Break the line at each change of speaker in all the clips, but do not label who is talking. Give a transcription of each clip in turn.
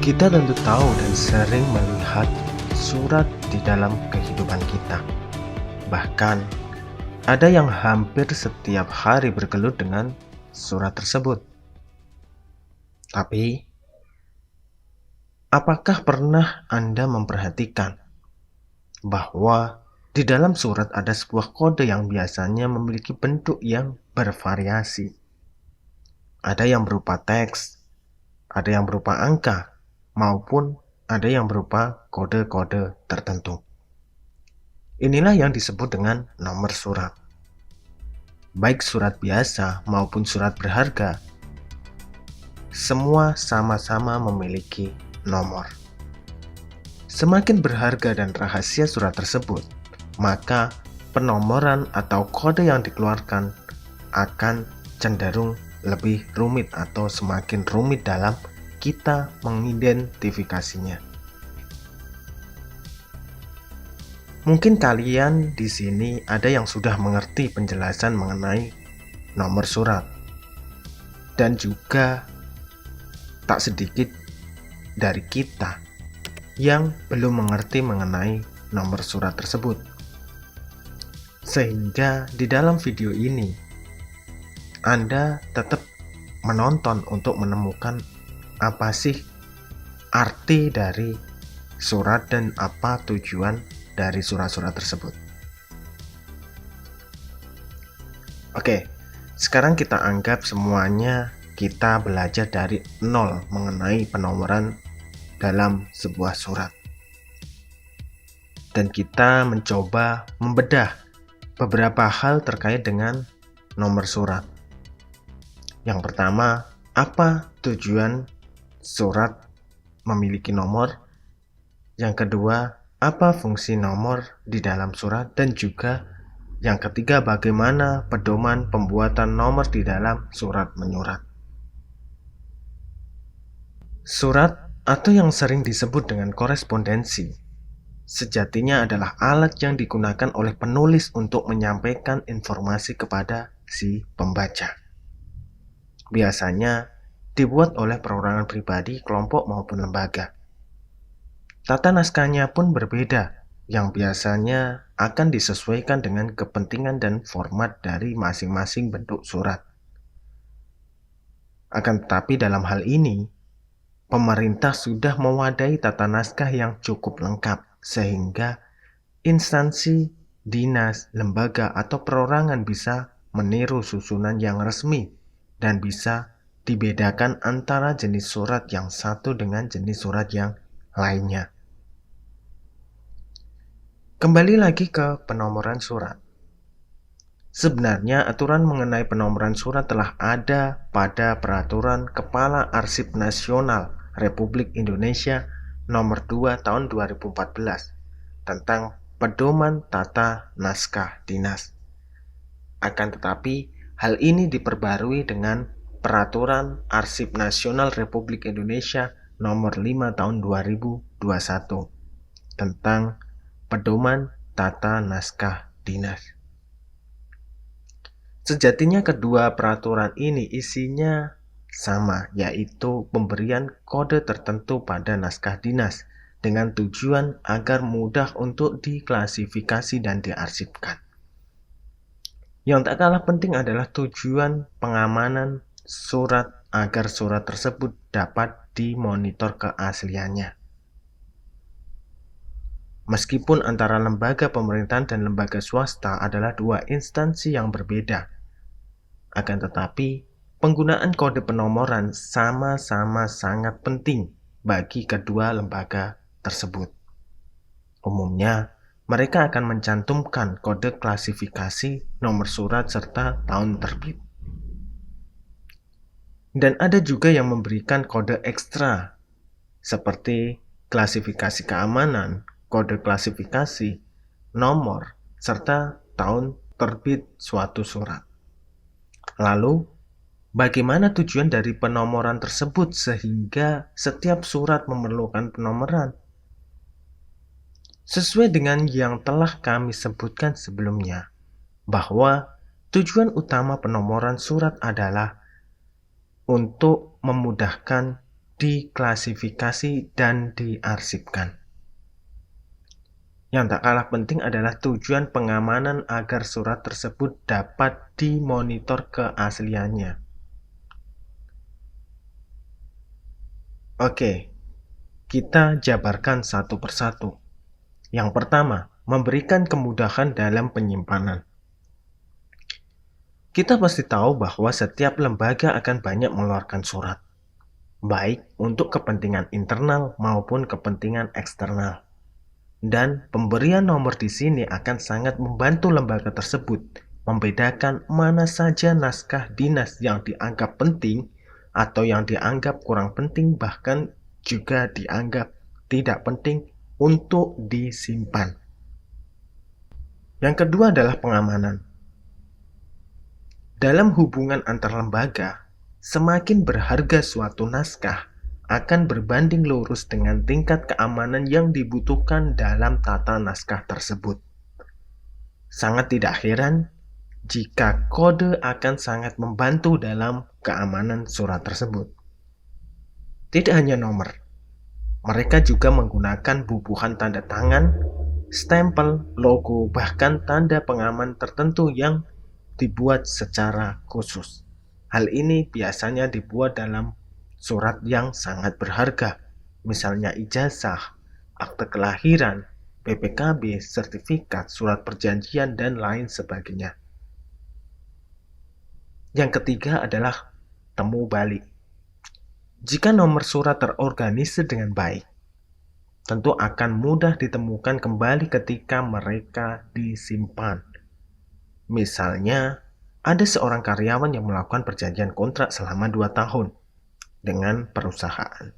Kita tentu tahu dan sering melihat surat di dalam kehidupan kita. Bahkan, ada yang hampir setiap hari bergelut dengan surat tersebut. Tapi, apakah pernah Anda memperhatikan bahwa di dalam surat ada sebuah kode yang biasanya memiliki bentuk yang bervariasi? Ada yang berupa teks, ada yang berupa angka, maupun ada yang berupa kode-kode tertentu. Inilah yang disebut dengan nomor surat. Baik surat biasa maupun surat berharga, semua sama-sama memiliki nomor. Semakin berharga dan rahasia surat tersebut, maka penomoran atau kode yang dikeluarkan akan cenderung lebih rumit atau semakin rumit dalam kita mengidentifikasinya. Mungkin kalian di sini ada yang sudah mengerti penjelasan mengenai nomor surat, dan juga tak sedikit dari kita yang belum mengerti mengenai nomor surat tersebut. Sehingga di dalam video ini Anda tetap menonton untuk menemukan apa sih arti dari surat dan apa tujuan dari surat-surat tersebut. Oke, sekarang kita anggap semuanya kita belajar dari nol mengenai penomoran dalam sebuah surat. Dan kita mencoba membedah beberapa hal terkait dengan nomor surat. Yang pertama, apa tujuan surat memiliki nomor? Yang kedua, apa fungsi nomor di dalam surat? Dan juga yang ketiga, bagaimana pedoman pembuatan nomor di dalam surat menyurat. Surat atau yang sering disebut dengan korespondensi sejatinya adalah alat yang digunakan oleh penulis untuk menyampaikan informasi kepada si pembaca. Biasanya dibuat oleh perorangan pribadi, kelompok maupun lembaga. Tata naskahnya pun berbeda, yang biasanya akan disesuaikan dengan kepentingan dan format dari masing-masing bentuk surat. Akan tetapi dalam hal ini, pemerintah sudah mewadahi tata naskah yang cukup lengkap, sehingga instansi, dinas, lembaga, atau perorangan bisa meniru susunan yang resmi dan bisa dibedakan antara jenis surat yang satu dengan jenis surat yang lainnya. Kembali lagi ke penomoran surat. Sebenarnya aturan mengenai penomoran surat telah ada pada Peraturan Kepala Arsip Nasional Republik Indonesia Nomor 2 Tahun 2014 tentang pedoman tata naskah dinas. Akan tetapi, hal ini diperbarui dengan Peraturan Arsip Nasional Republik Indonesia Nomor 5 Tahun 2021 tentang pedoman tata naskah dinas. Sejatinya kedua peraturan ini isinya sama, yaitu pemberian kode tertentu pada naskah dinas dengan tujuan agar mudah untuk diklasifikasi dan diarsipkan. Yang tak kalah penting adalah tujuan pengamanan surat agar surat tersebut dapat dimonitor keasliannya. Meskipun antara lembaga pemerintahan dan lembaga swasta adalah dua instansi yang berbeda, akan tetapi penggunaan kode penomoran sama-sama sangat penting bagi kedua lembaga tersebut. Umumnya, mereka akan mencantumkan kode klasifikasi, nomor surat, serta tahun terbit. Dan ada juga yang memberikan kode ekstra, seperti klasifikasi keamanan, kode klasifikasi, nomor, serta tahun terbit suatu surat. Lalu, bagaimana tujuan dari penomoran tersebut sehingga setiap surat memerlukan penomoran? Sesuai dengan yang telah kami sebutkan sebelumnya, bahwa tujuan utama penomoran surat adalah untuk memudahkan diklasifikasi, dan diarsipkan. Yang tak kalah penting adalah tujuan pengamanan agar surat tersebut dapat dimonitor keasliannya. Oke, kita jabarkan satu persatu. Yang pertama, memberikan kemudahan dalam penyimpanan. Kita pasti tahu bahwa setiap lembaga akan banyak mengeluarkan surat, baik untuk kepentingan internal maupun kepentingan eksternal. Dan pemberian nomor di sini akan sangat membantu lembaga tersebut membedakan mana saja naskah dinas yang dianggap penting atau yang dianggap kurang penting, bahkan juga dianggap tidak penting untuk disimpan. Yang kedua adalah pengamanan. Dalam hubungan antar lembaga, semakin berharga suatu naskah akan berbanding lurus dengan tingkat keamanan yang dibutuhkan dalam tata naskah tersebut. Sangat tidak heran jika kode akan sangat membantu dalam keamanan surat tersebut. Tidak hanya nomor, mereka juga menggunakan bubuhan tanda tangan, stempel, logo, bahkan tanda pengaman tertentu yang dibuat secara khusus. Hal ini biasanya dibuat dalam surat yang sangat berharga, misalnya ijazah, akte kelahiran, PPKB, sertifikat, surat perjanjian, dan lain sebagainya. Yang ketiga adalah temu balik. Jika nomor surat terorganisir dengan baik, tentu akan mudah ditemukan kembali ketika mereka disimpan. Misalnya, ada seorang karyawan yang melakukan perjanjian kontrak selama 2 tahun dengan perusahaan.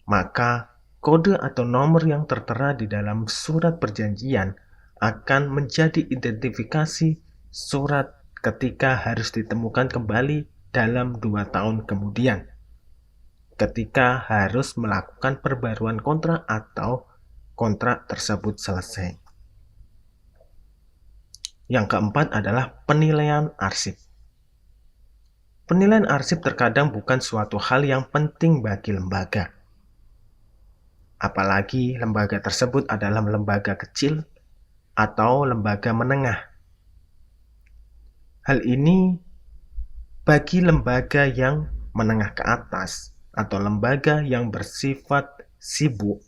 Maka, kode atau nomor yang tertera di dalam surat perjanjian akan menjadi identifikasi surat ketika harus ditemukan kembali dalam 2 tahun kemudian, ketika harus melakukan perbaruan kontrak atau kontrak tersebut selesai. Yang keempat adalah penilaian arsip. Penilaian arsip terkadang bukan suatu hal yang penting bagi lembaga. Apalagi lembaga tersebut adalah lembaga kecil atau lembaga menengah. Hal ini bagi lembaga yang menengah ke atas atau lembaga yang bersifat sibuk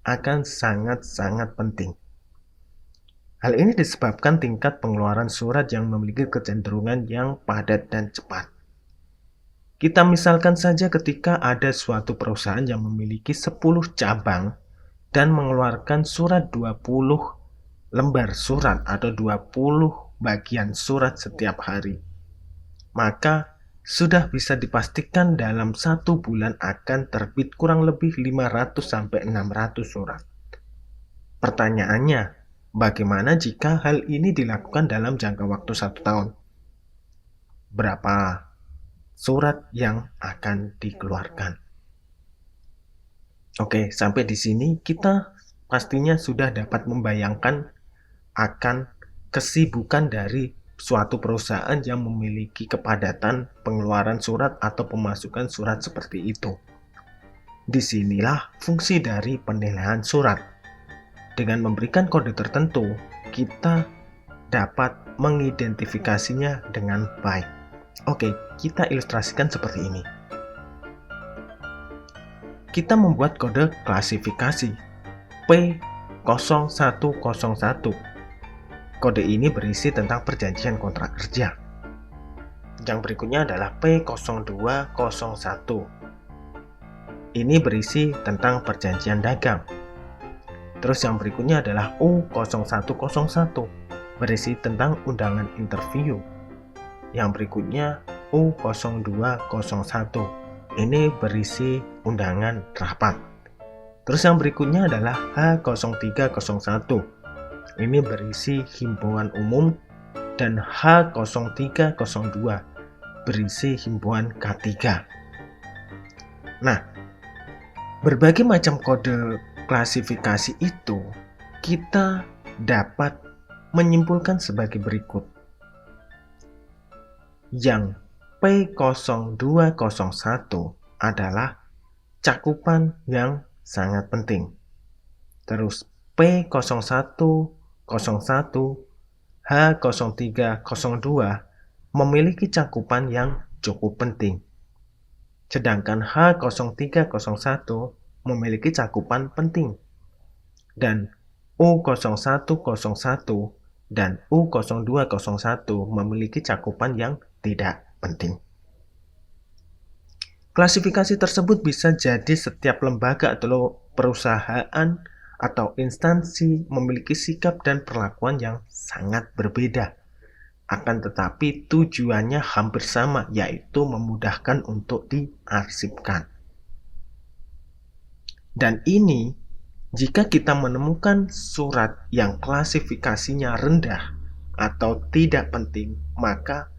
akan sangat-sangat penting. Hal ini disebabkan tingkat pengeluaran surat yang memiliki kecenderungan yang padat dan cepat. Kita misalkan saja ketika ada suatu perusahaan yang memiliki 10 cabang dan mengeluarkan surat 20 lembar surat atau 20 bagian surat setiap hari. Maka sudah bisa dipastikan dalam 1 bulan akan terbit kurang lebih 500-600 surat. Pertanyaannya, bagaimana jika hal ini dilakukan dalam jangka waktu 1 tahun? Berapa surat yang akan dikeluarkan? Oke, sampai di sini kita pastinya sudah dapat membayangkan akan kesibukan dari suatu perusahaan yang memiliki kepadatan pengeluaran surat atau pemasukan surat seperti itu. Disinilah fungsi dari penilaian surat. Dengan memberikan kode tertentu, kita dapat mengidentifikasinya dengan baik. Oke, kita ilustrasikan seperti ini. Kita membuat kode klasifikasi P0101. Kode ini berisi tentang perjanjian kontrak kerja. Yang berikutnya adalah P0201. Ini berisi tentang perjanjian dagang. Terus yang berikutnya adalah U0101, berisi tentang undangan interview. Yang berikutnya U0201, ini berisi undangan rapat. Terus yang berikutnya adalah H0301, ini berisi himbauan umum, dan H0302 berisi himbauan K3. Nah, berbagai macam kode klasifikasi itu kita dapat menyimpulkan sebagai berikut. Yang P0201 adalah cakupan yang sangat penting. Terus P0101, H0302 memiliki cakupan yang cukup penting. Sedangkan H0301 memiliki cakupan penting. Dan U0101 dan U0201 memiliki cakupan yang tidak penting. Klasifikasi tersebut bisa jadi setiap lembaga atau perusahaan atau instansi memiliki sikap dan perlakuan yang sangat berbeda. Akan tetapi tujuannya hampir sama, yaitu memudahkan untuk diarsipkan. Dan ini, jika kita menemukan surat yang klasifikasinya rendah atau tidak penting, maka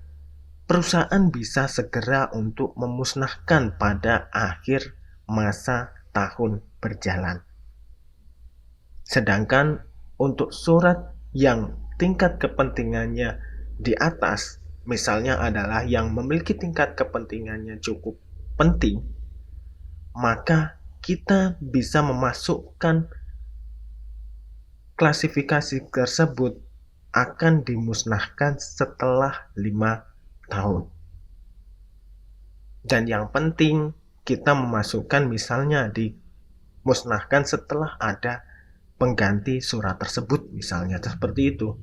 perusahaan bisa segera untuk memusnahkan pada akhir masa tahun berjalan. Sedangkan untuk surat yang tingkat kepentingannya di atas, misalnya adalah yang memiliki tingkat kepentingannya cukup penting, maka kita bisa memasukkan klasifikasi tersebut akan dimusnahkan setelah 5 tahun. Dan yang penting kita memasukkan misalnya dimusnahkan setelah ada pengganti surat tersebut, misalnya seperti itu.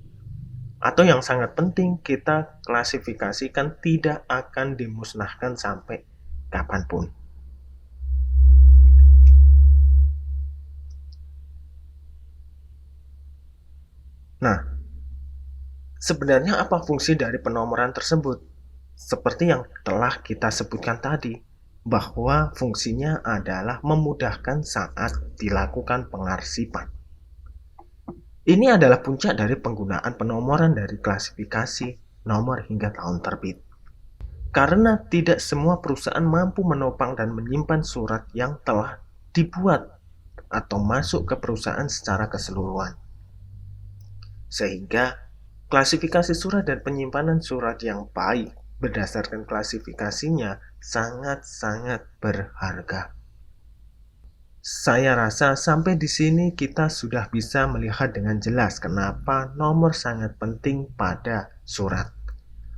Atau yang sangat penting kita klasifikasikan tidak akan dimusnahkan sampai kapanpun. Nah, sebenarnya apa fungsi dari penomoran tersebut? Seperti yang telah kita sebutkan tadi, bahwa fungsinya adalah memudahkan saat dilakukan pengarsipan. Ini adalah puncak dari penggunaan penomoran dari klasifikasi nomor hingga tahun terbit. Karena tidak semua perusahaan mampu menopang dan menyimpan surat yang telah dibuat atau masuk ke perusahaan secara keseluruhan. Sehingga klasifikasi surat dan penyimpanan surat yang baik berdasarkan klasifikasinya sangat-sangat berharga. Saya rasa sampai di sini kita sudah bisa melihat dengan jelas kenapa nomor sangat penting pada surat,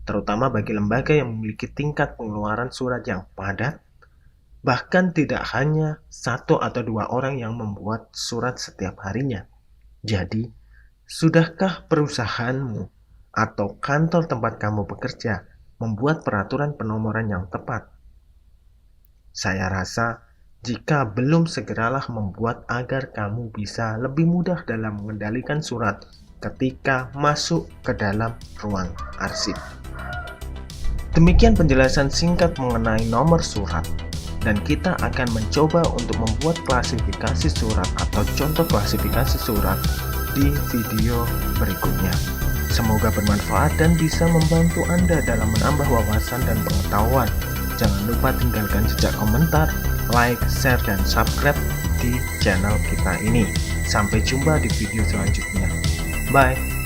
terutama bagi lembaga yang memiliki tingkat pengeluaran surat yang padat, bahkan tidak hanya 1 atau 2 orang yang membuat surat setiap harinya. Jadi, sudahkah perusahaanmu atau kantor tempat kamu bekerja membuat peraturan penomoran yang tepat? Saya rasa jika belum, segeralah membuat agar kamu bisa lebih mudah dalam mengendalikan surat ketika masuk ke dalam ruang arsip. Demikian penjelasan singkat mengenai nomor surat, dan kita akan mencoba untuk membuat klasifikasi surat atau contoh klasifikasi surat di video berikutnya. Semoga bermanfaat dan bisa membantu Anda dalam menambah wawasan dan pengetahuan. Jangan lupa tinggalkan jejak komentar, like, share, dan subscribe di channel kita ini. Sampai jumpa di video selanjutnya. Bye!